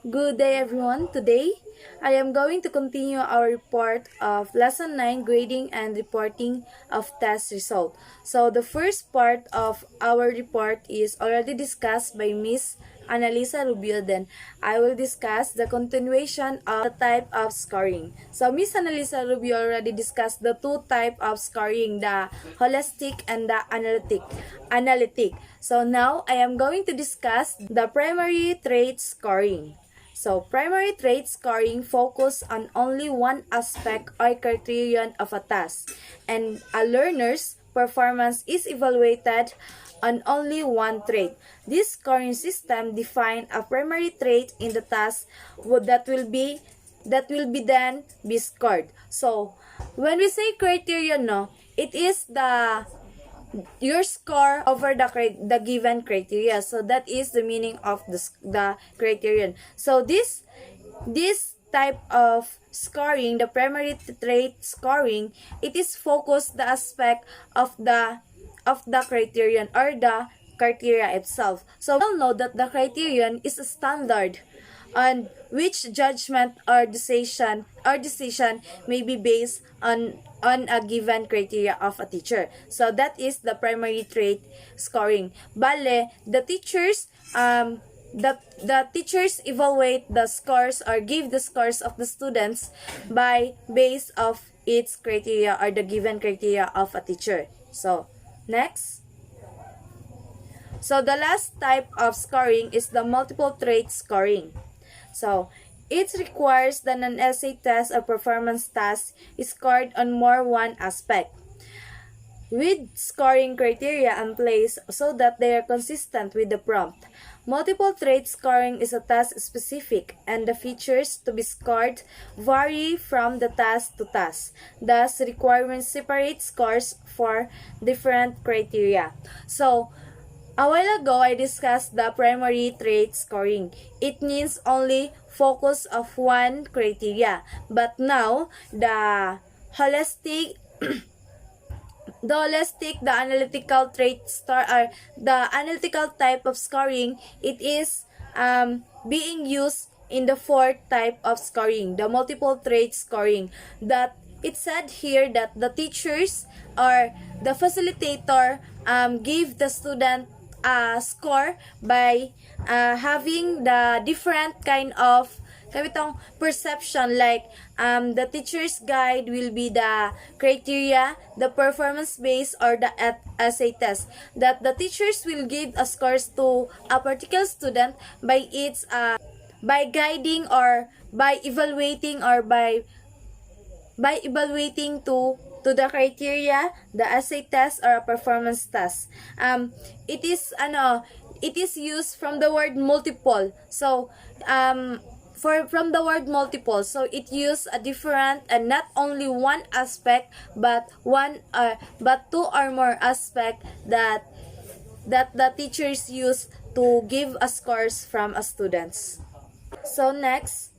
Good day everyone. Today, I am going to continue our report of Lesson 9 Grading and Reporting of Test Result. So, the first part of our report is already discussed by Miss Analisa Rubio. Then, I will discuss the continuation of the type of scoring. So, Miss Analisa Rubio already discussed the two type of scoring, the holistic and the analytic. So, now I am going to discuss the primary trait scoring. So, primary trait scoring focus on only one aspect or criterion of a task, and a learner's performance is evaluated on only one trait. This scoring system defines a primary trait in the task that will be then be scored. So, when we say criterion, no, it is your score over the given criteria. So that is the meaning of the criterion. So this type of scoring, the primary trait scoring, it is focused the aspect of the criterion or the criteria itself. So we'll know that the criterion is a standard on which judgment or decision may be based on a given criteria of a teacher. So that is the primary trait scoring. Bale, the teachers evaluate the scores or give the scores of the students by base of its criteria or the given criteria of a teacher. So next. So the last type of scoring is the multiple trait scoring. So, it requires that an essay test or performance task is scored on more one aspect, with scoring criteria in place so that they are consistent with the prompt. Multiple trait scoring is a task specific, and the features to be scored vary from the task to task. Thus, requiring separate scores for different criteria. So, a while ago, I discussed the primary trait scoring. It means only focus of one criteria. But now, the analytical the analytical type of scoring, it is being used in the fourth type of scoring, the multiple trait scoring. That it said here that the teachers or the facilitator give the student score by having the different kind of perception, like the teacher's guide will be the criteria, the performance base or the essay test, that the teachers will give a scores to a particular student by its by guiding or by evaluating or by evaluating to the criteria, the essay test or a performance test. It is used from the word multiple. So from the word multiple, so it use a different and not only one aspect but two or more aspect that the teachers use to give a scores from a students. So next,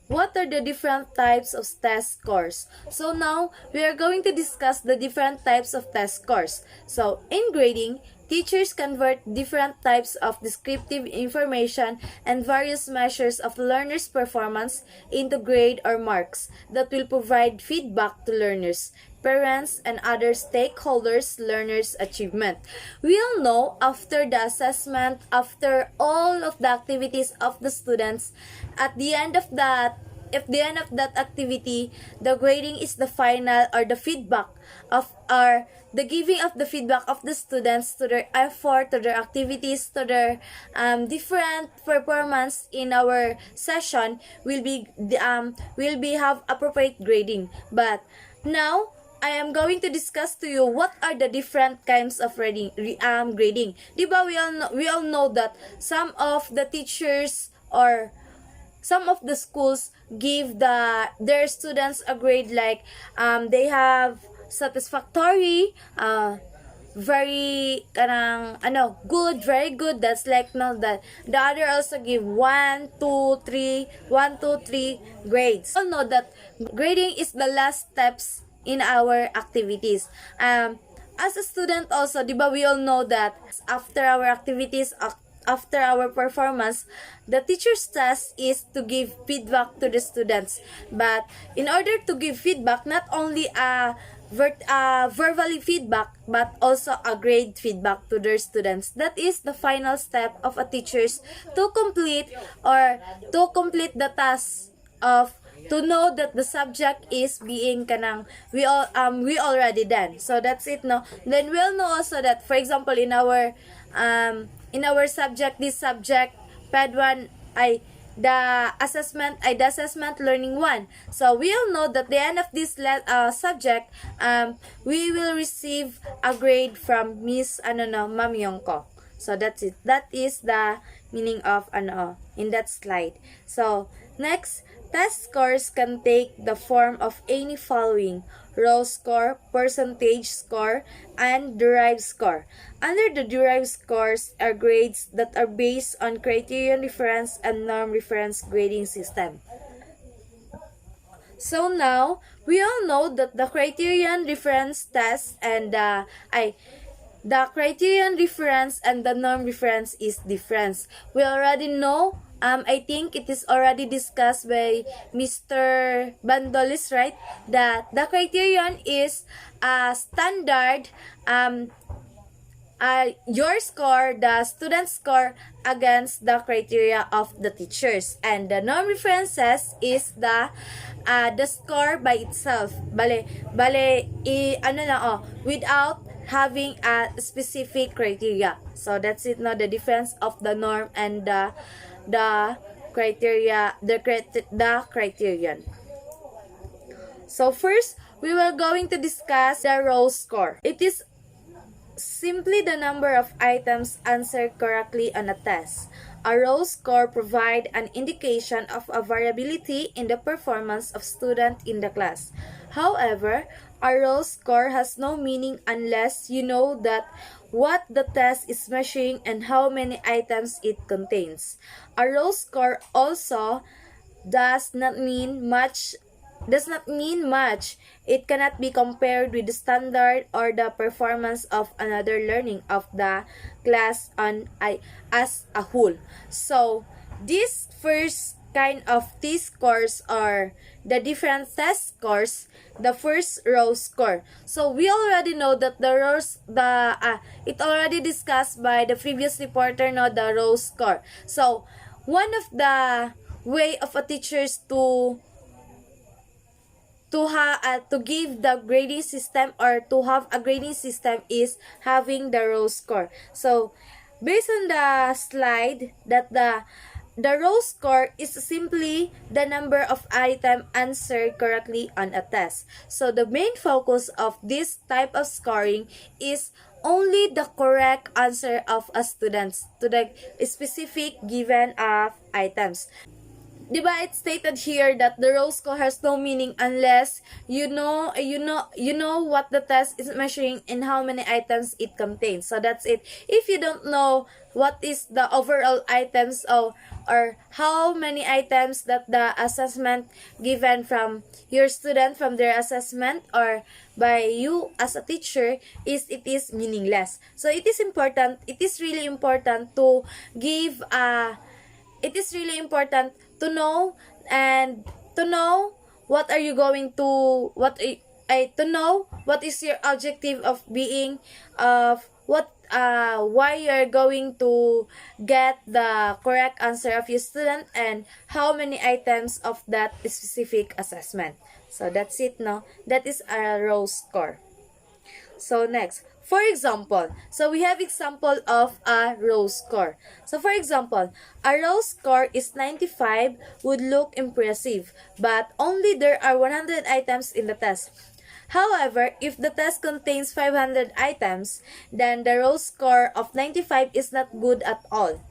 what are the different types of test scores? So now, we are going to discuss the different types of test scores. So, in grading, teachers convert different types of descriptive information and various measures of learners' performance into grade or marks that will provide feedback to learners, parents, and other stakeholders' learners' achievement. We all know after the assessment, after all of the activities of the students, at the end of that activity, the grading is the final or the feedback of the giving of the feedback of the students to their effort, to their activities, to their different performance in our session will be have appropriate grading. But now I am going to discuss to you what are the different kinds of grading. Diba we all know that some of the teachers or some of the schools give their students a grade like they have satisfactory, very good, very good. That's like no that the other also give 1 2 3 grades. We all know that grading is the last steps in our activities. As a student also, di ba we all know that after our activities after our performance, the teacher's task is to give feedback to the students. But in order to give feedback, not only verbally feedback, but also a grade feedback to their students. That is the final step of a teacher's to complete the task of to know that the subject is being kanang we already done. So that's it, no. Then we'll know also that, for example, in our subject, this subject ped 1 ay the assessment learning 1. So we'll know that the end of this subject, we will receive a grade from Miss Ma'am Yongko. So that's it. That is the meaning of in that slide. So next, test scores can take the form of any following: row score, percentage score, and derived score. Under the derived scores are grades that are based on criterion reference and norm reference grading system. So now, we all know that the criterion reference test and the criterion reference and the norm reference is different. We already know, I think it is already discussed by Mr. Bandolis, right? That the criterion is a standard, your score, the student score against the criteria of the teachers. And the norm references is the score by itself. Without having a specific criteria. So that's it, no, the difference of the norm and the criteria, the criterion. So first, we will going to discuss the row score. It is simply the number of items answered correctly on a test. A row score provides an indication of a variability in the performance of student in the class. However, a row score has no meaning unless you know that what the test is measuring and how many items it contains. A row score also does not mean much. It cannot be compared with the standard or the performance of another learning of the class as a whole. So this first kind of T-scores are the different test scores. The first row score. So we already know that it already discussed by the previous reporter, no, the row score. So one of the way of a teachers to give the grading system or to have a grading system is having the row score. So based on the slide, that the row score is simply the number of items answered correctly on a test. So the main focus of this type of scoring is only the correct answer of a student to the specific given of items. Diba, it's stated here that the row score has no meaning unless you know what the test is measuring and how many items it contains. So that's it. If you don't know what is the overall items or how many items that the assessment given from your student from their assessment or by you as a teacher it is meaningless. So it is really important to give to know what are you going to to know what is your objective of being why you're going to get the correct answer of your student and how many items of that specific assessment. So that's it, no? That is a row score. So next, for example, so we have example of a row score. So for example, a row score is 95 would look impressive, but only there are 100 items in the test. However, if the test contains 500 items, then the row score of 95 is not good at all.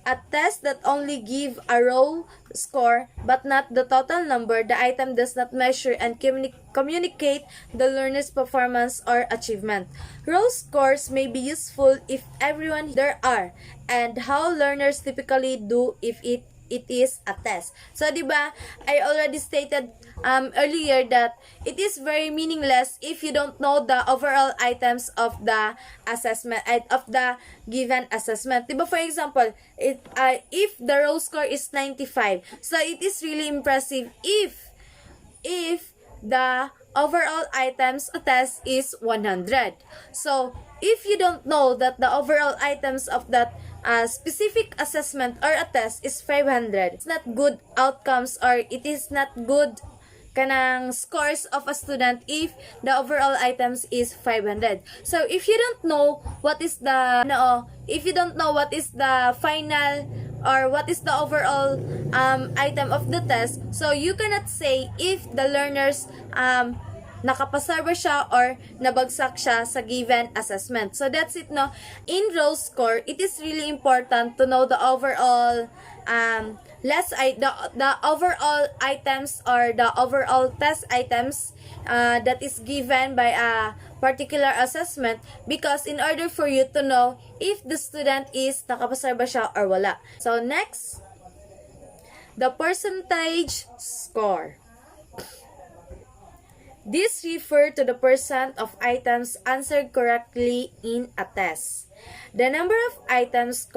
A test that only give a row score but not the total number, the item does not measure and communicate the learner's performance or achievement. Row scores may be useful if everyone there are, and how learners typically do if it it is a test. So, di ba, I already stated earlier that it is very meaningless if you don't know the overall items of the assessment, of the given assessment. Di ba, for example, if the raw score is 95, so it is really impressive if the overall items of test is 100. So, if you don't know that the overall items of that specific assessment or a test is 500, it's not good outcomes, or it is not good kanang scores of a student if the overall items is 500. So, if you don't know what is the final or what is the overall item of the test, so you cannot say if the learners nakapasa ba siya or nabagsak siya sa given assessment. So that's it, no. In raw score, it is really important to know the overall the overall items or the overall test items that is given by a particular assessment, because in order for you to know if the student is nakapasa ba siya or wala. So next, the percentage score. This refers to the percent of items answered correctly in a test. The number of items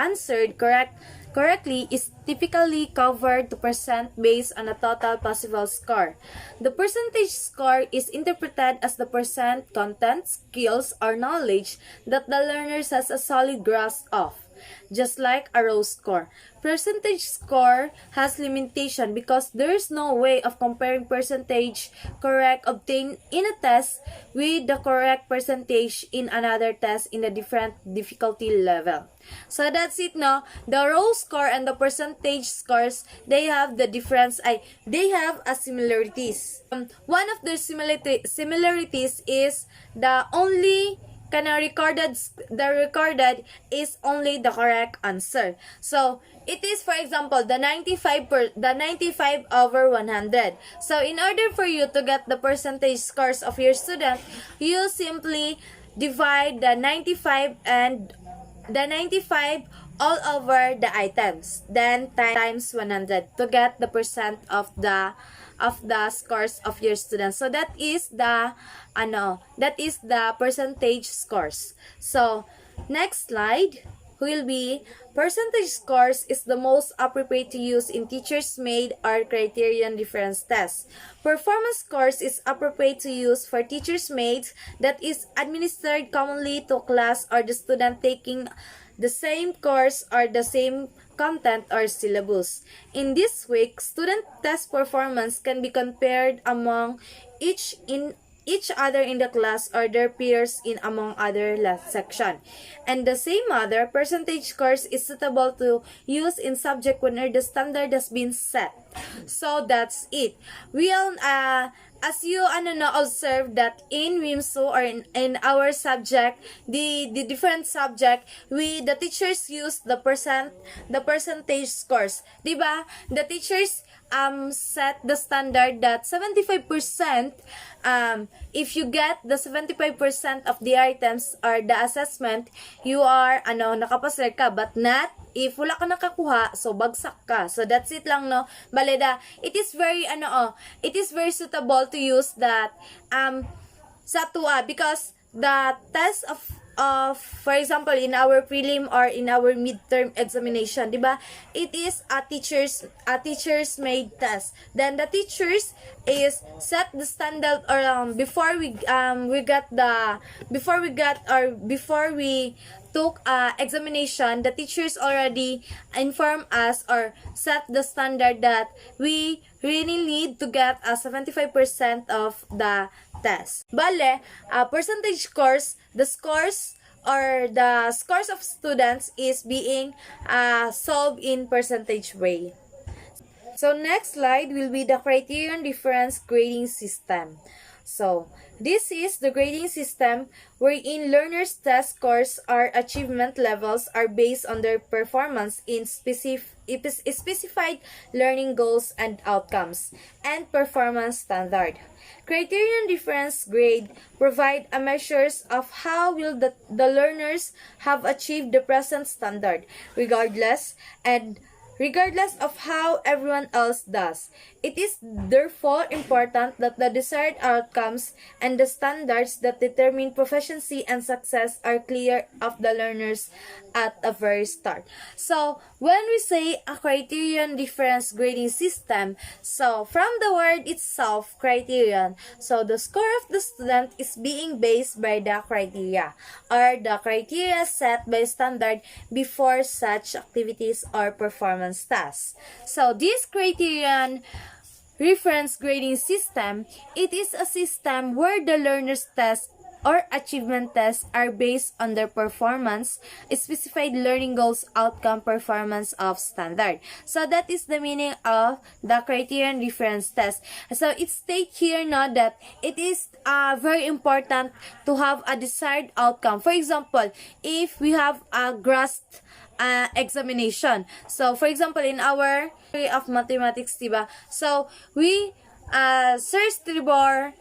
answered correctly is typically covered to percent based on a total possible score. The percentage score is interpreted as the percent content, skills, or knowledge that the learner has a solid grasp of. Just like a raw score, percentage score has limitation because there is no way of comparing percentage correct obtained in a test with the correct percentage in another test in a different difficulty level. So that's it, no. The raw score and the percentage scores, they have the difference. They have a similarities. One of their similarities is the recorded is only the correct answer. So it is, for example, the 95 over 100. So in order for you to get the percentage scores of your student, you simply divide the 95 all over the items, then times 100 to get the percent of the scores of your students. So that is the percentage scores. So next slide will be percentage scores is the most appropriate to use in teachers made or criterion difference tests. Performance scores is appropriate to use for teachers made that is administered commonly to class or the student taking the same course or the same content or syllabus. In this way, student test performance can be compared among each other in the class or their peers in among other section. And the same other percentage scores is suitable to use in subject when the standard has been set. So that's it. We'll as you observe that in WIMSU or in our subject, the different subject, the teachers use the percentage scores. Diba? The teachers set the standard that 75%, if you get the 75% of the items or the assessment, you are nakapasa ka, but not if wala ka nakakuha, so bagsak ka. So that's it lang, no. Baleda, it is very suitable to use that sa tuwa, because the test of for example in our prelim or in our midterm examination, diba, it is a teachers made test. Then the teachers is set the standard, or before we took examination, the teachers already inform us or set the standard that we really need to get a 75% of the test. Bale, percentage scores, the scores of students is being solved in percentage way. So next slide will be the criterion difference grading system. So this is the grading system wherein learners' test scores or achievement levels are based on their performance in specified learning goals and outcomes and performance standard. Criterion difference grade provide a measures of how will the learners have achieved the present standard, regardless and regardless of how everyone else does. It is therefore important that the desired outcomes and the standards that determine proficiency and success are clear of the learners at the very start. So, when we say a criterion difference grading system, so from the word itself, criterion, so the score of the student is being based by the criteria, or the criteria set by standard before such activities or performance tasks. So, this criterion reference grading system, it is a system where the learner's tests or achievement tests are based on their performance, specified learning goals, outcome, performance of standard. So that is the meaning of the criterion reference test. So it states here now that it is very important to have a desired outcome. For example, if we have a GRAST examination. So, for example, in our theory of mathematics, diba? So, we, Sir Stribor,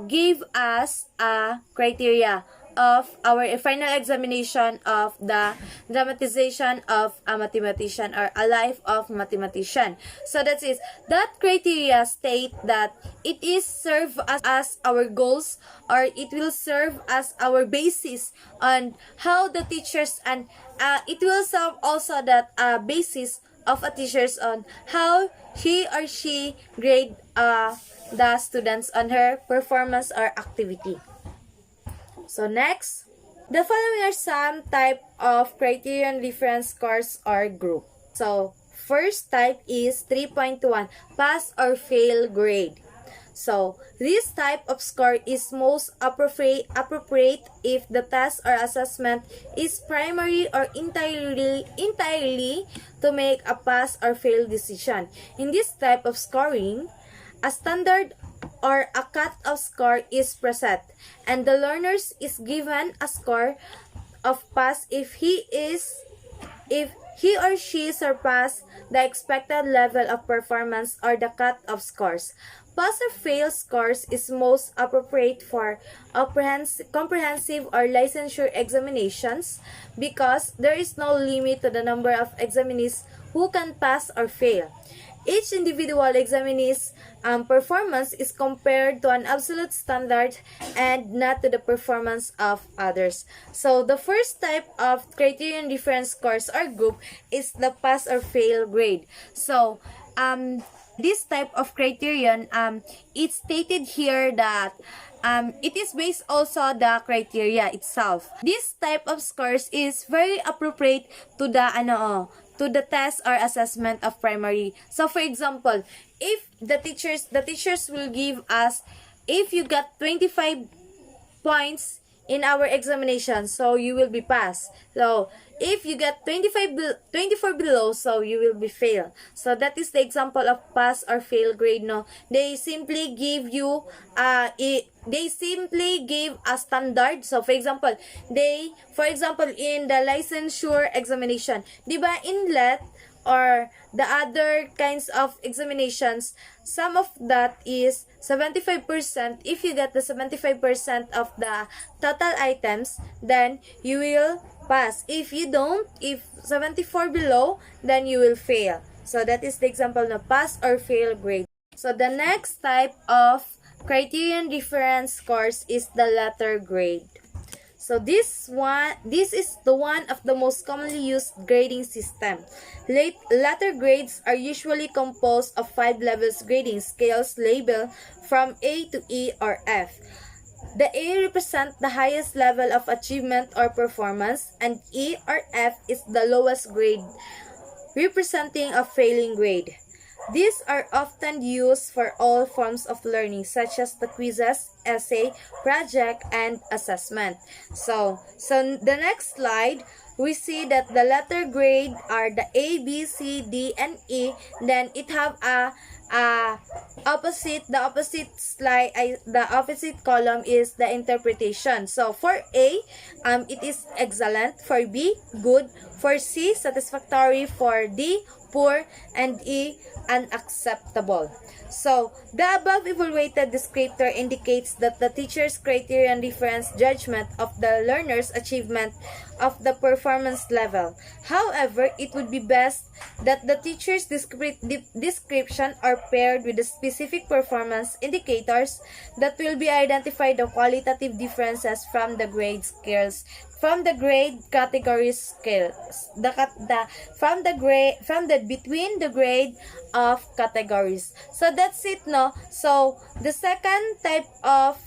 gave us a criteria of our final examination of the dramatization of a mathematician, or a life of mathematician. So that is, that criteria state that it is serve as our goals, or it will serve as our basis on how the teachers, and it will serve also that basis of a teachers on how he or she grade the students on her performance or activity. So next, the following are some type of criterion reference scores or group. So first type is 3.1, pass or fail grade. So this type of score is most appropriate if the test or assessment is primary or entirely to make a pass or fail decision. In this type of scoring, a standard or a cut-off score is preset, and the learners is given a score of pass if he or she surpass the expected level of performance or the cut-off scores. Pass or fail scores is most appropriate for comprehensive or licensure examinations because there is no limit to the number of examinees who can pass or fail. Each individual examinee's performance is compared to an absolute standard and not to the performance of others. So, the first type of criterion reference scores or group is the pass or fail grade. So, this type of criterion, it's stated here that it is based also the criteria itself. This type of scores is very appropriate to the test or assessment of primary. So for example, if the teachers will give us, if you got 25 points in our examination, so you will be passed. So if you get 24 below, so you will be fail. So that is the example of pass or fail grade. No, they simply give you they simply give a standard. So for example, in the licensure examination, diba in LET or the other kinds of examinations, some of that is 75%. If you get the 75% of the total items, then you will pass. If you don't, if 74 below, then you will fail. So that is the example of pass or fail grade. So the next type of criterion reference scores is the letter grade. So this is the one of the most commonly used grading system. Letter grades are usually composed of 5 levels grading scales labeled from A to E or F. The A represents the highest level of achievement or performance, and E or F is the lowest grade, representing a failing grade. These are often used for all forms of learning, such as the quizzes, essay, project, and assessment. So the next slide, we see that the letter grade are the A, B, C, D, and E. Then it have a the opposite slide, the opposite column is the interpretation. So for A, it is excellent. For B, good. For C, satisfactory. For D, poor. And E, unacceptable. So, the above evaluated descriptor indicates that the teacher's criterion reference judgment of the learner's achievement of the performance level. However, it would be best that the teacher's description are paired with the specific performance indicators that will be identify the qualitative differences from the grade scales, from the grade category scales, between the grade of categories. So that's it, no? So the second type of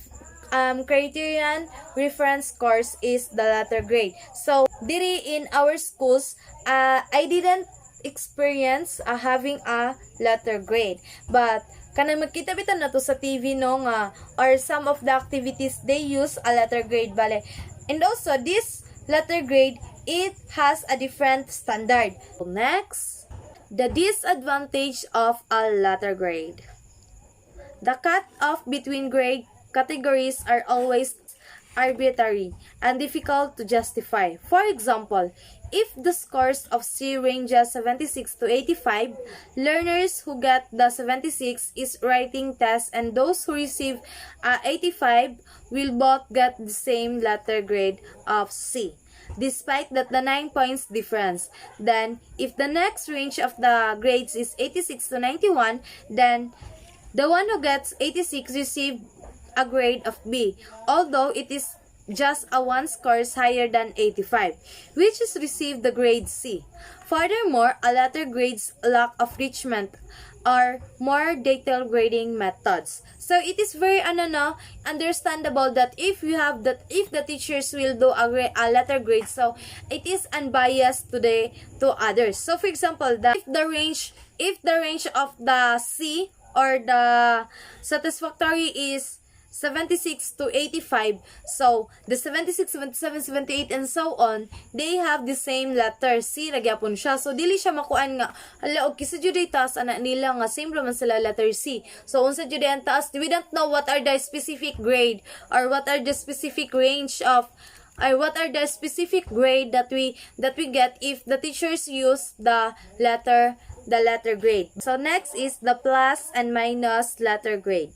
criterion reference course is the letter grade. So diri in our schools, I didn't experience having a letter grade, but kanang magkita bitan na to sa TV, no, nga or some of the activities they use a letter grade bale. And also this letter grade, it has a different standard. Next, the disadvantage of a letter grade. The cut-off between grade categories are always arbitrary and difficult to justify. For example, if the scores of C ranges 76 to 85, learners who get the 76 is writing test and those who receive 85 will both get the same letter grade of C, despite that the 9 points difference. Then, if the next range of the grades is 86 to 91, then the one who gets 86 receive a grade of B, although it is just a one scores higher than 85, which is received the grade C. Furthermore, a letter grade's lack of enrichment or more detailed grading methods. So it is very understandable that if the teachers will do a letter grade, so it is unbiased to others. So for example, if the range of the C or the satisfactory is 76 to 85, so the 76, 77, 78 and so on, they have the same letter C ra gyapon siya. So dili siya makuan nga hala og kisa jud taas ana nila nga same ra man sila letter C. So unsa jud ang taas, we don't know what are the specific grade or what are the specific range of what are the specific grade that we get if the teachers use the letter grade. So next is the plus and minus letter grade.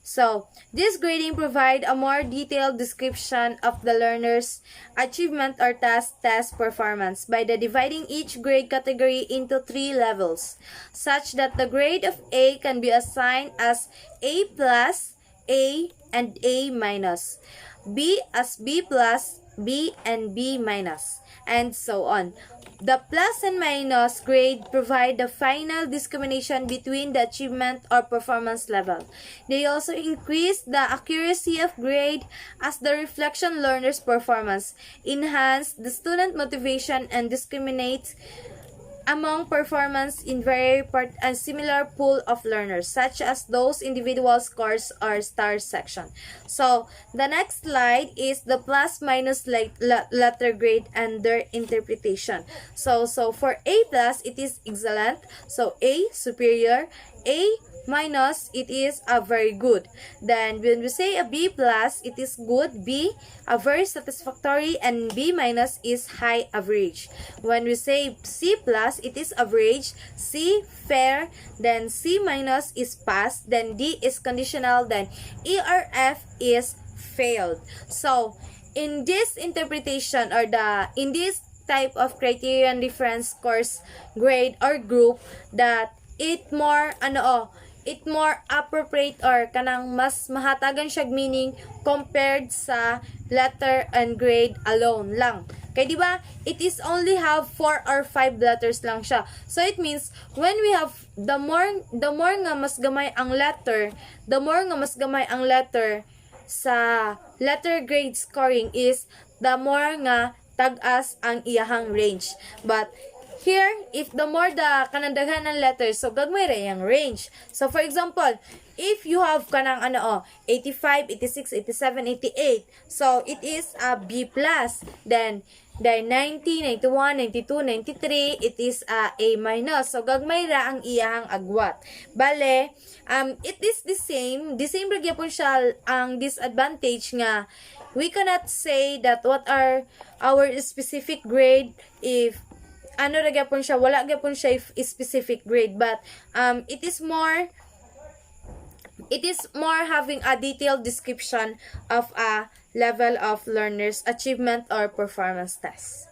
So, this grading provide a more detailed description of the learner's achievement or test performance by dividing each grade category into 3 levels, such that the grade of A can be assigned as A plus, A, and A minus, B as B plus, B, and B minus, and so on. The plus and minus grade provide the final discrimination between the achievement or performance level. They also increase the accuracy of grade as the reflection learner's performance, enhance the student motivation, and discriminate among performance in very similar pool of learners, such as those individual scores or star section. So, the next slide is the plus minus letter grade and their interpretation. So for A plus, it is excellent. So, A, superior. A minus, it is a very good. Then when we say a B plus, it is good. B, a very satisfactory, and B minus is high average. When we say C plus, it is average. C, fair. Then C minus is pass. Then D is conditional. Then E or F is failed. So in this interpretation or in this type of criterion reference course grade or group, that it more appropriate or kanang mas mahatagan siya meaning compared sa letter and grade alone lang. Kaya di ba, it is only have 4 or 5 letters lang siya. So it means when we have the more nga mas gamay ang letter, sa letter grade scoring is the more nga tag-as ang iyahang range. But here, if the more the kanandaghan ng letters, so gagmay ra yung range. So for example, if you have kanang 85, 86, 87, 88, so it is a B plus. Then Then 90, 91, 92, 93, it is A minus. So gagmay ra ang iyang agwat. Bale, it is the same ra gyapon siya ang disadvantage nga we cannot say that what are our specific grade if ano ra gyapon siya, wala gyapon siya specific grade, but it is more having a detailed description of a level of learners achievement or performance test.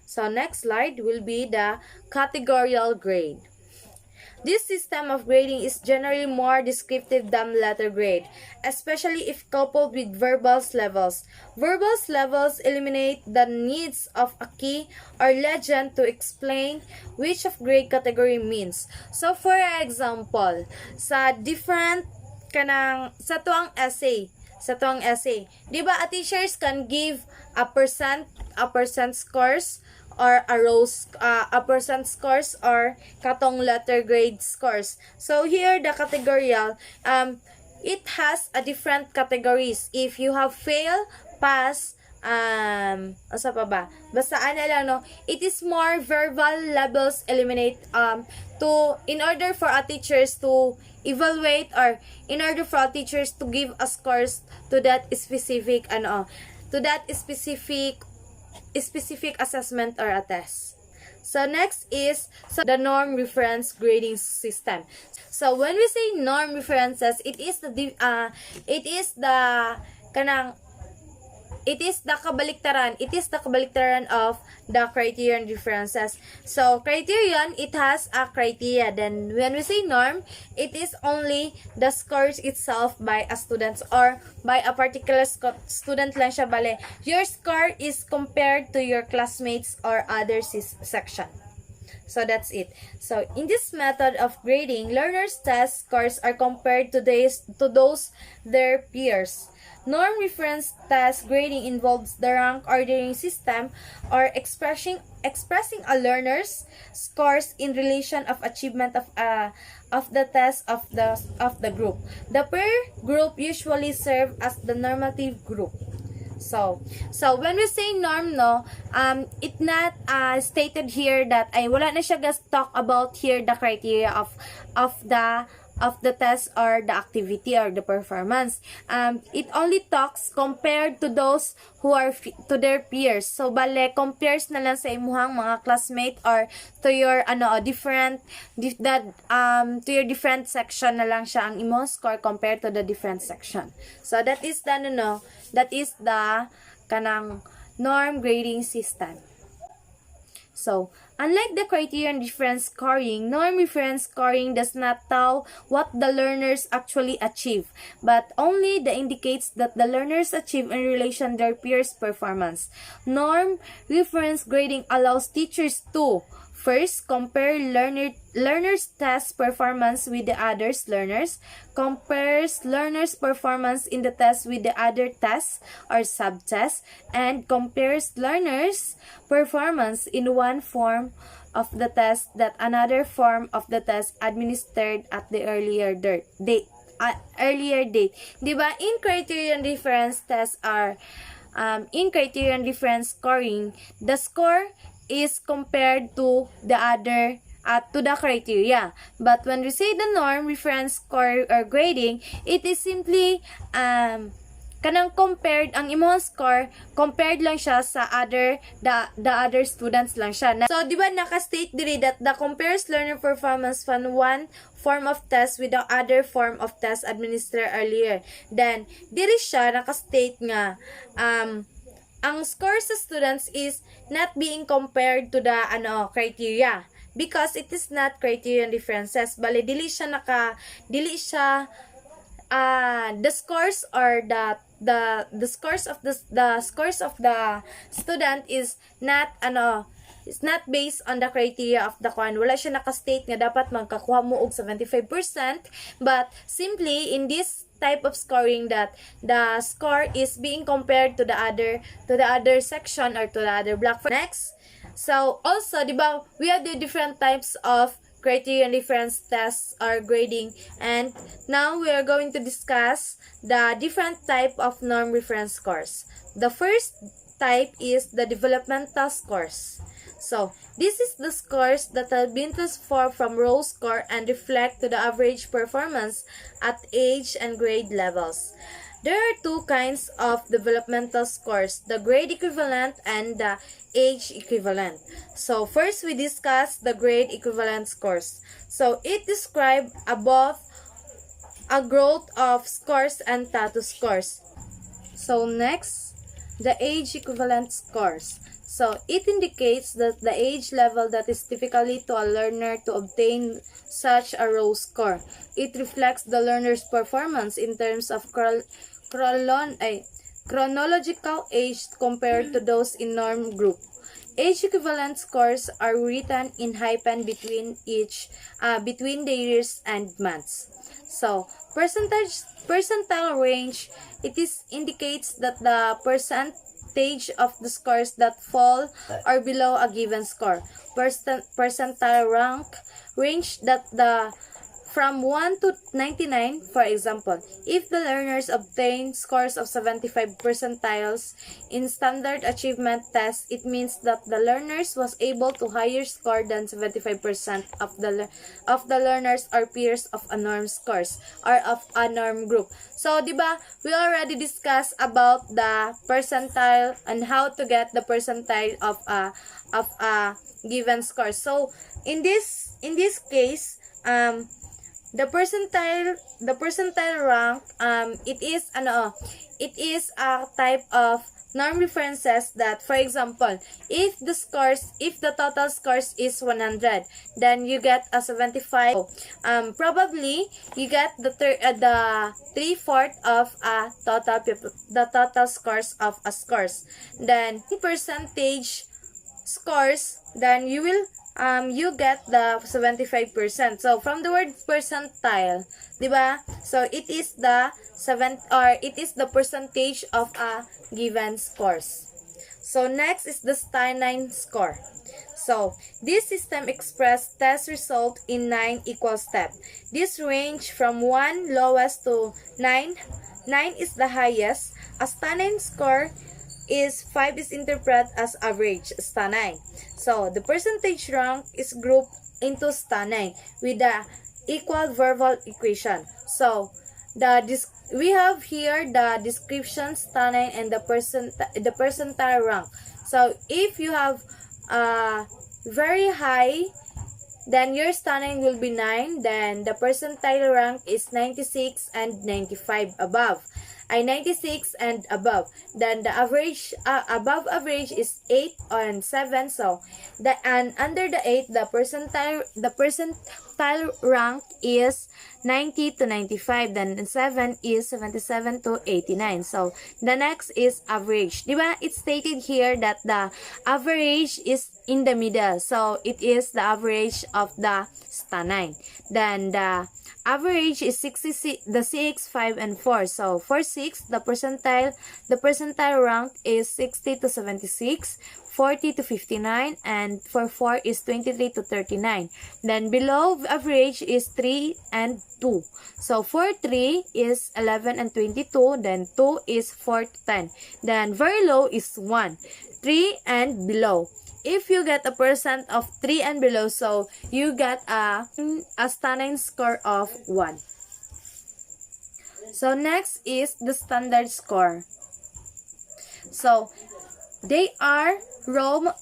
So next slide will be the categorical grade. This system of grading is generally more descriptive than letter grade, especially if coupled with verbals levels. Verbals levels eliminate the needs of a key or legend to explain which of grade category means. So for example, sa different sa tuang essay, di ba a teachers can give a percent scores or a percent scores or katong letter grade scores. So here the categorical, it has a different categories. If you have fail, pass, asa pa ba? Basta lang no, it is more verbal levels eliminate in order for a teachers to evaluate or in order for a teachers to give a scores to that specific specific assessment or a test. So next is the norm reference grading system. So when we say norm references, it is the kabaliktaran of the criterion differences. So criterion, it has a criteria. Then when we say norm, it is only the scores itself by a student or by a particular student lang siya. Bale, your score is compared to your classmates or other section. So that's it. So in this method of grading, learners' test scores are compared to those their peers. Norm reference test grading involves the rank ordering system or expressing a learner's scores in relation of achievement of the test of the group. The peer group usually serve as the normative group. So when we say norm, no, it not stated here that ay wala na siya talk about here the criteria of the test or the activity or the performance. It only talks compared to those who are to their peers. So bale compares na lang sa imuhang mga classmate or to your to your different section na lang siya ang imo score compared to the different section. So that is the kanang norm grading system. So, unlike the criterion difference scoring, norm reference scoring does not tell what the learners actually achieve, but only indicates that the learners achieve in relation to their peers' performance. Norm reference grading allows teachers to first, compare learners' test performance with the others learners, compares learners' performance in the test with the other tests or subtests, and compares learners' performance in one form of the test that another form of the test administered at the earlier date. Diba? In criterion difference tests are in criterion difference scoring, the score is compared to the other to the criteria. But when we say the norm reference score or grading, it is simply kanang compared ang imong score compared lang siya sa the other students lang siya. So di ba naka-state diri that the compares learner performance from one form of test with the other form of test administered earlier. Then diri siya naka-state nga ang score sa students is not being compared to the criteria because it is not criterion differences. Bale dili siya the scores or the scores of the scores of the student is not it's not based on the criteria of the kwan. Wala siya naka-state nga dapat magkakuha mo og 75%, but simply in this type of scoring that the score is being compared to the other section or to the other block. Next, so also diba we have the different types of criterion difference tests or grading, and now we are going to discuss the different type of norm reference scores. The first type is the developmental scores. So, this is the scores that have been transformed from raw score and reflect to the average performance at age and grade levels. There are two kinds of developmental scores, the grade equivalent and the age equivalent. So, first we discuss the grade equivalent scores. So, it describes above a growth of scores and status scores. So, next, the age equivalent scores. So, it indicates that the age level that is typically to a learner to obtain such a raw score. It reflects the learner's performance in terms of chronological age compared to those in norm group. Age equivalent scores are written in hyphen between the years and months. So, percentile range, indicates that the percentage of the scores that fall or below a given score. Percentile range that the from 1 to 99, for example, if the learners obtain scores of 75 percentiles in standard achievement test, it means that the learners was able to higher score than 75% of the learners or peers of a norm scores or of a norm group. So, diba, we already discussed about the percentile and how to get the percentile of a given score. So, in this case, the percentile rank, it is a type of norm references that, for example, if the total scores is 100, then you get a 75. Probably you get the 3/4 of the total scores of a scores. Then percentage scores, then you will you get the 75%. So, from the word percentile, diba? So, it is the percentage of a given scores. So, next is the Stein score. So, this system expressed test result in 9 equal steps. This range from 1 lowest to 9. 9 is the highest. A Stein score is 5 is interpreted as average, Stein. So, the percentage rank is grouped into Stein with the equal verbal equation. So, we have here the description Stein and the percentile rank. So, if you have very high, then your Stein will be 9. Then the percentile rank is 96 and 95 above. 96 and above. Then the average, above average is 8 and 7. So, and under the 8, the percentile rank is 90 to 95. Then the 7 is 77 to 89. So, the next is average. Diba? It's stated here that the average is in the middle. So, it is the average of the Stein. Then the average is 66, the 6, 5, and 4. So, for 6, the percentile rank is 60 to 76, 40 to 59, and for 4 is 23 to 39. Then, below average is 3 and 2. So, for 3 is 11 and 22, then 2 is 4 to 10. Then, very low is 1, 3 and below. If you get a percent of 3 and below, so you get a Stein score of 1. So, next is the standard score. So, they are raw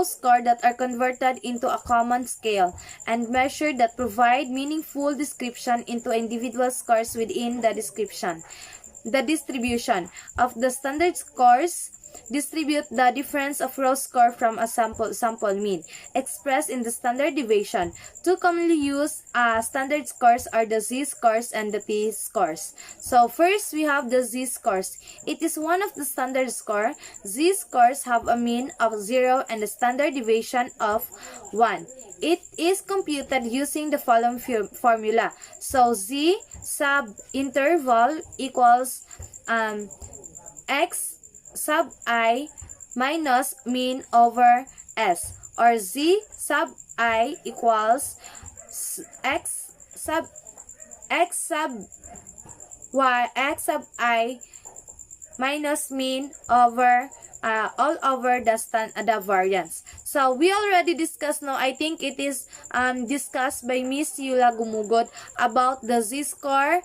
score that are converted into a common scale and measured that provide meaningful description into individual scores within the description. The distribution of the standard scores distribute the difference of raw score from a sample mean, expressed in the standard deviation. Two commonly used standard scores are the z-scores and the t-scores. So, first we have the z-scores. It is one of the standard score. Z-scores have a mean of 0 and a standard deviation of 1. It is computed using the following formula. So, z sub interval equals x sub I minus mean over S, or Z sub I equals x sub I minus mean over all over the variance. So we already discussed, no, I think it is discussed by Miss Yula Gumugot about the z-score,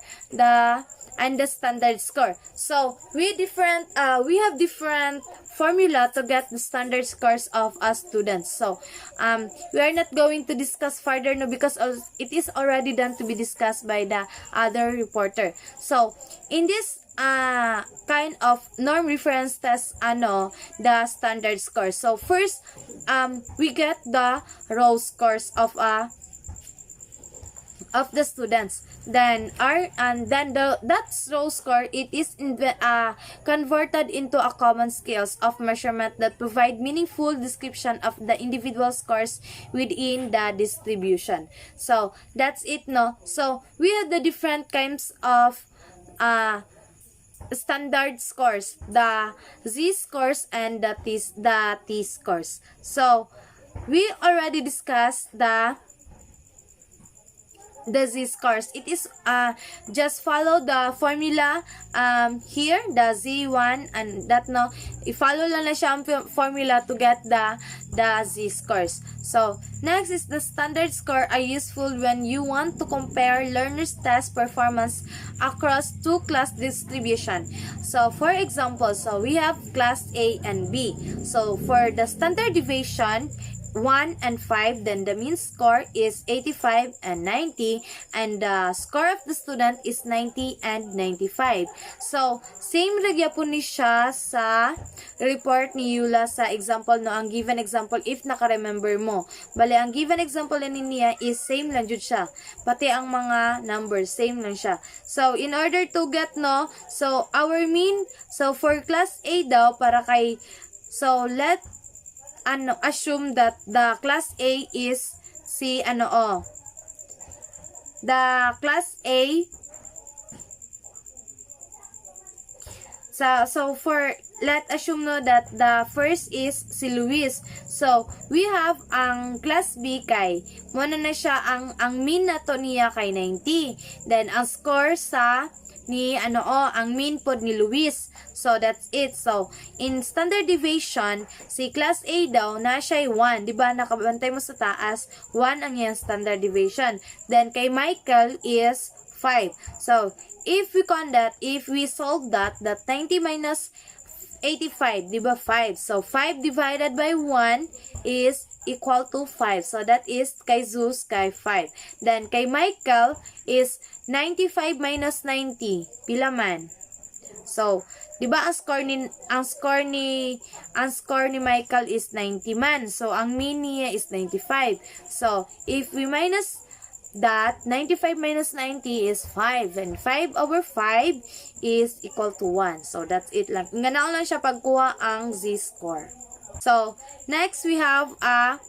and the standard score. So we have different formula to get the standard scores of us students. So we are not going to discuss further, no, because it is already done to be discussed by the other reporter. So in this kind of norm reference test, the standard score. So first, we get the raw scores of the students. Then that raw score, it is converted into a common scales of measurement that provide meaningful description of the individual scores within the distribution. So that's it, no. So we have the different kinds of standard scores, the z-scores and the t-scores. So we already discussed the z-scores. It is just follow the formula here, the z1 and that, no, i-follow lang na siya ang formula to get the z-scores. So next is the standard score are useful when you want to compare learners' test performance across two class distribution. So for example, so we have class A and B. So for the standard deviation 1 and 5, then the mean score is 85 and 90, and the score of the student is 90 and 95. So same lagya po ni siya sa report ni Yula sa example, no, ang given example, if naka-remember mo. Bale, ang given example ni niya is same lang jud siya. Pati ang mga numbers, same lang siya. So in order to get, no, so our mean, so for class A daw, para kay, so assume that the class A is the class A. So for let assume, no, that the first is si Luis. So we have ang class B kay muna na siya ang mean nato niya kay 90. Then ang score sa ni ang mean pod ni Luis. So that's it. So in standard deviation, si class A daw na siya 1, di ba? Nakabantay mo sa taas, 1 ang iyang standard deviation. Then kay Michael is 5. So if we solve that 90 minus 85, di ba 5? So 5 divided by 1 is equal to 5. So that is kay Zeus kay 5. Then kay Michael is 95 minus 90. Pila man? So, di ba ang score ni Michael is 90 man. So ang mean niya is 95. So if we minus that, 95 minus 90 is 5, and 5 over 5 is equal to 1. So that's it lang. Ganaon lang siya pagkuha ang z-score. So next we have a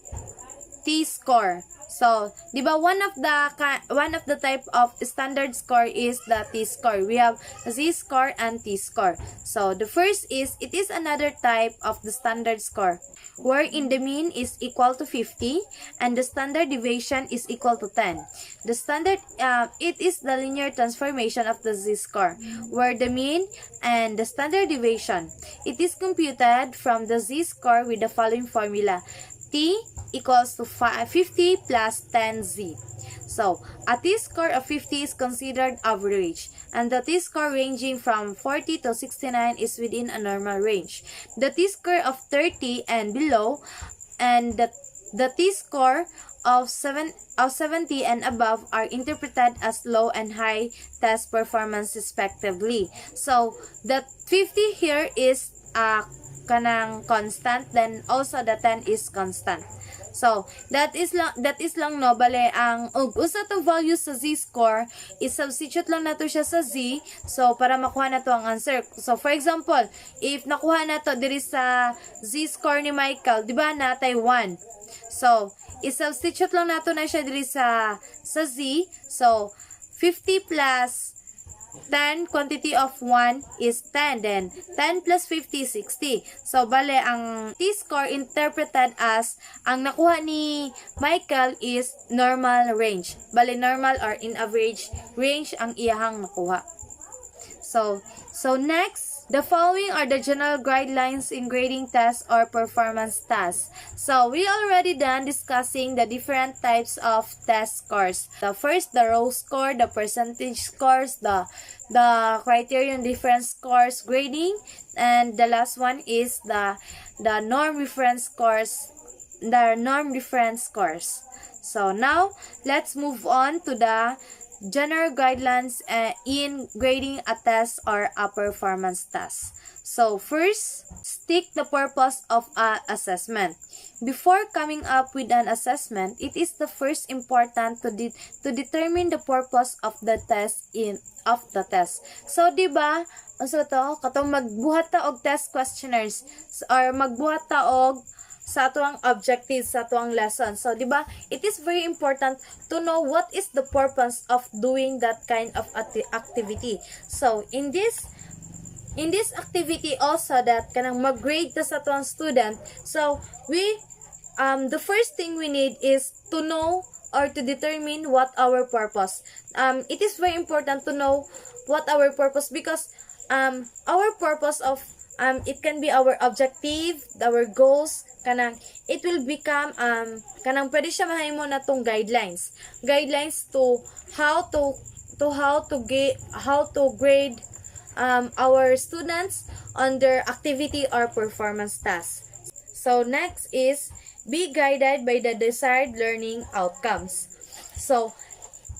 t-score. So, di ba one of the type of standard score is the t-score. We have z-score and t-score. So, the first is, it is another type of the standard score, wherein the mean is equal to 50 and the standard deviation is equal to 10. The standard, it is the linear transformation of the z-score, where the mean and the standard deviation, it is computed from the z-score with the following formula. T equals to 50 plus 10z. So, a t-score of 50 is considered average, and the t-score ranging from 40 to 69 is within a normal range. The t-score of 30 and below, and the t-score of 70 and above are interpreted as low and high test performance respectively. So, the 50 here is kanang constant, then also the 10 is constant. So that is lang, no, bale ang usa to value sa z-score is substitute lang nato siya sa z, so para makuha nato ang answer. So for example, if nakuha nato diri sa z-score ni Michael, di ba natay 1, so i-substitute lang nato na siya diri sa z. So 50 plus 10, quantity of 1 is 10. Then, 10 plus 50 is 60. So, bale, ang t-score interpreted as, ang nakuha ni Michael is normal range. Bale, normal or in average range ang iyahang nakuha. So next, The following are the general guidelines in grading tests or performance tasks. So, we already done discussing the different types of test scores. The first, the row score, the percentage scores, the criterion difference scores grading, and the last one is the norm reference scores, the norm reference scores. So, now, let's move on to the general guidelines in grading a test or a performance task. So first, state the purpose of an assessment. Before coming up with an assessment, it is the first important to determine the purpose of the test So di ba, so to katong magbuhat ta og test questionnaires or magbuhat ta og sa atuang objectives sa atuang lesson. So, di ba, it is very important to know what is the purpose of doing that kind of activity. So, in this activity also that kanang mag-grade ta sa atuang student. So, the first thing we need is to know or to determine what our purpose. It is very important to know what our purpose because our purpose of it can be our objective, our goals, kanang it will become kanang pwede siya mahimo na tong guidelines to how to grade our students on their activity or performance tasks. So next is be guided by the desired learning outcomes. So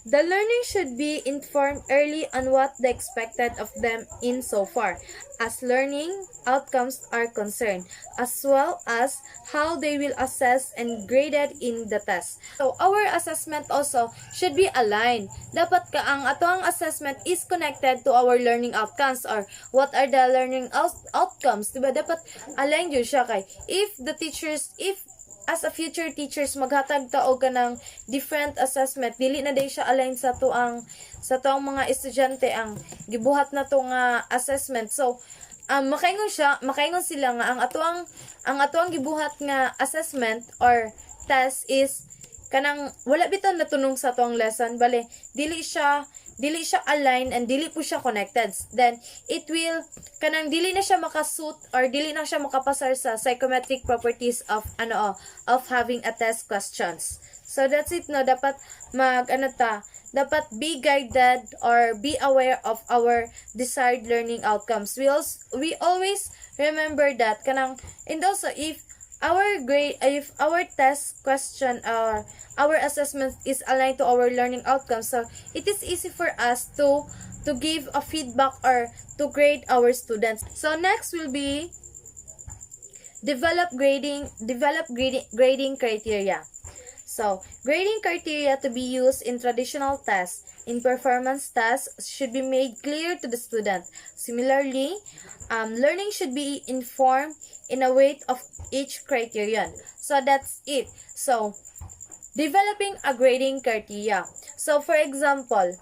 the learning should be informed early on what the expected of them in so far as learning outcomes are concerned, as well as how they will assess and graded in the test. So our assessment also should be aligned. Dapat ka ang atoang assessment is connected to our learning outcomes or what are the learning outcomes. Diba? Dapat align yun siya kay if as a future teachers maghatag ta og kanang different assessment dili na day siya align sa tuang mga estudyante ang gibuhat na to nga assessment. So makaingon sila nga ang atuang gibuhat nga assessment or test is kanang wala bitaw natunong sa tuang lesson bale dili siya align and dili po siya connected, then it will kanang dili na siya makasuit or dili na siya makapasar sa psychometric properties of having a test questions. So that's it no, dapat dapat be guided or be aware of our desired learning outcomes. We always remember that kanang, and also if our test question or our assessment is aligned to our learning outcomes, so it is easy for us to give a feedback or to grade our students. So next will be develop grading criteria. So, grading criteria to be used in traditional tests, in performance tests, should be made clear to the student. Similarly, learning should be informed in a weight of each criterion. So, that's it. So, developing a grading criteria. So, for example,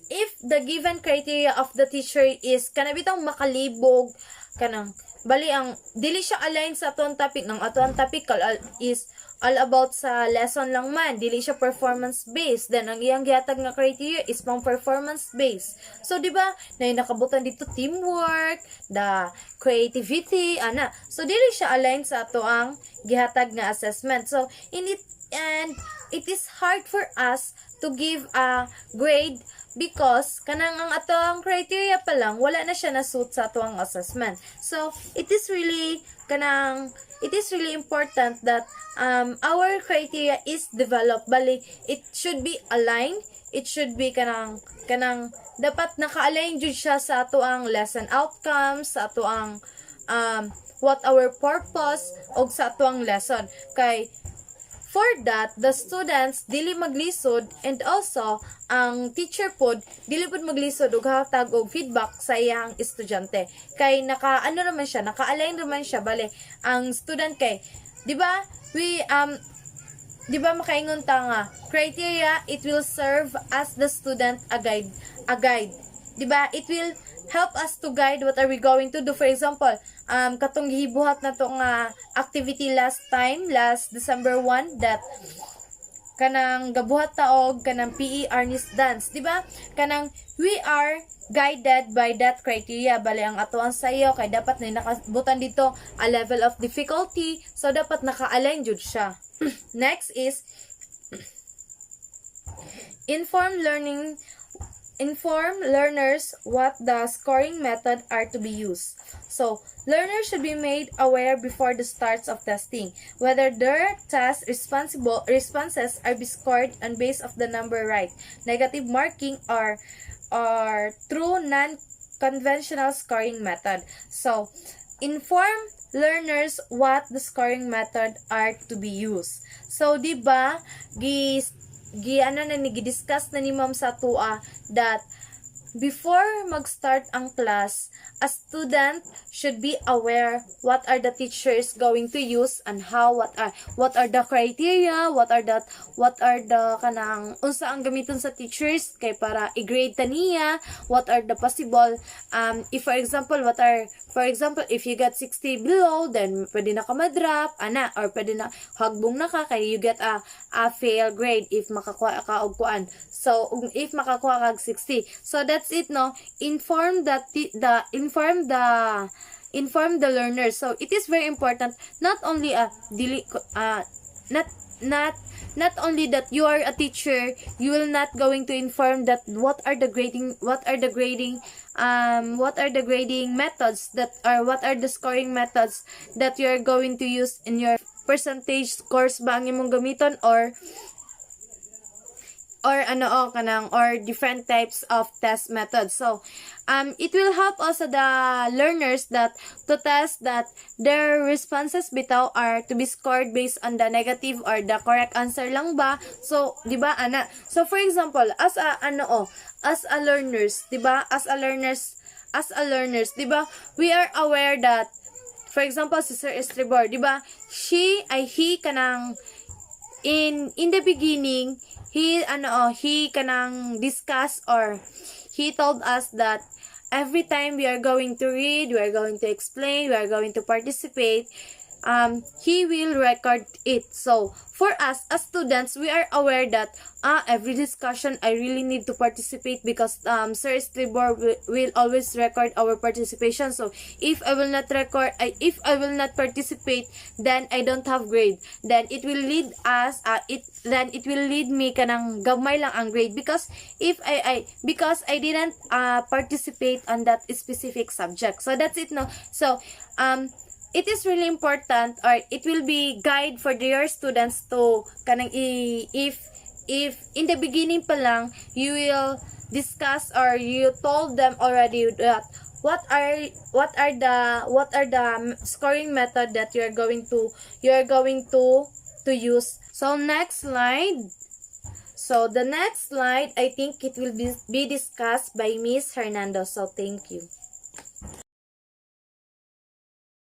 if the given criteria of the teacher is kanabitang makalibog, kanang bali ang dili siya align sa aton topic ng aton topic is all about sa lesson lang man, dili siya performance based, then ang iyang gihatag nga criteria is pang performance based. So di ba nakabutan dito teamwork, the creativity ana, so dili siya align sa ato ang gihatag nga assessment. So it is hard for us to give a grade because kanang ang ato ang criteria pa lang wala na siya na-suit sa ato ang assessment. So it is really important that our criteria is developed, bali it should be aligned, it should be kanang dapat naka-align jud siya sa ato ang lesson outcomes, sa ato ang what our purpose og sa ato ang lesson. Kay for that, the students dili maglisod and also ang teacher pod dili pod maglisod og hatag og feedback sa iyang estudyante. Kay naka-align naman siya bale ang student kay di ba makaingon ta nga criteria, it will serve as the student a guide. Di ba? It will help us to guide what are we going to do. For example, katong gibuhat na to nga activity last December 1 that kanang gabuhat taog kanang PE Arnis dance, di ba? Kanang we are guided by that criteria. Bali ang ato ang sayo kay dapat na nakabutan dito a level of difficulty, so dapat naka-align jud siya. Next is inform learners what the scoring method are to be used. So, learners should be made aware before the starts of testing whether their test responses are be scored on base of the number right, negative marking, or through non-conventional scoring method. So, inform learners what the scoring method are to be used. So, di ba, gi-discuss na ni ma'am sa tua that before mag-start ang class, a student should be aware what are the teachers going to use and what are the criteria, what are the kanang unsa ang gamiton sa teachers kay para i-grade ta niya, what are the possible if for example if you get 60 below, then pwede na ka ma-drop ana, or pwede na hagbong na ka kay you get a fail grade if makakuha ka og kuan. So if makakuha kag 60, so that's it, no? Inform the learners. So it is very important not only not only that you are a teacher, you will not going to inform that what are the grading methods that, or what are the scoring methods that you are going to use in your percentage scores ba ang imong gamiton, or different types of test methods. So it will help also the learners that to test that their responses bitaw are to be scored based on the negative or the correct answer lang ba. So di ba ana, so for example as a learners, di ba, di ba, we are aware that for example si Sir Estribor, di ba, he kanang in the beginning, he kanang discuss, or he told us that every time we are going to read, we are going to explain, we are going to participate, he will record it. So for us as students, we are aware that every discussion I really need to participate because Sir Estribor will always record our participation. So if I will not participate, then I don't have grade. Then it will lead me kanang gamay lang ang grade because I didn't participate on that specific subject. So that's it, no? So it is really important, or it will be guide for your students to kanang if in the beginning pa lang you will discuss, or you told them already that what are the scoring method that you are going to use. So next slide. So the next slide, I think it will be discussed by Miss Hernando. So thank you.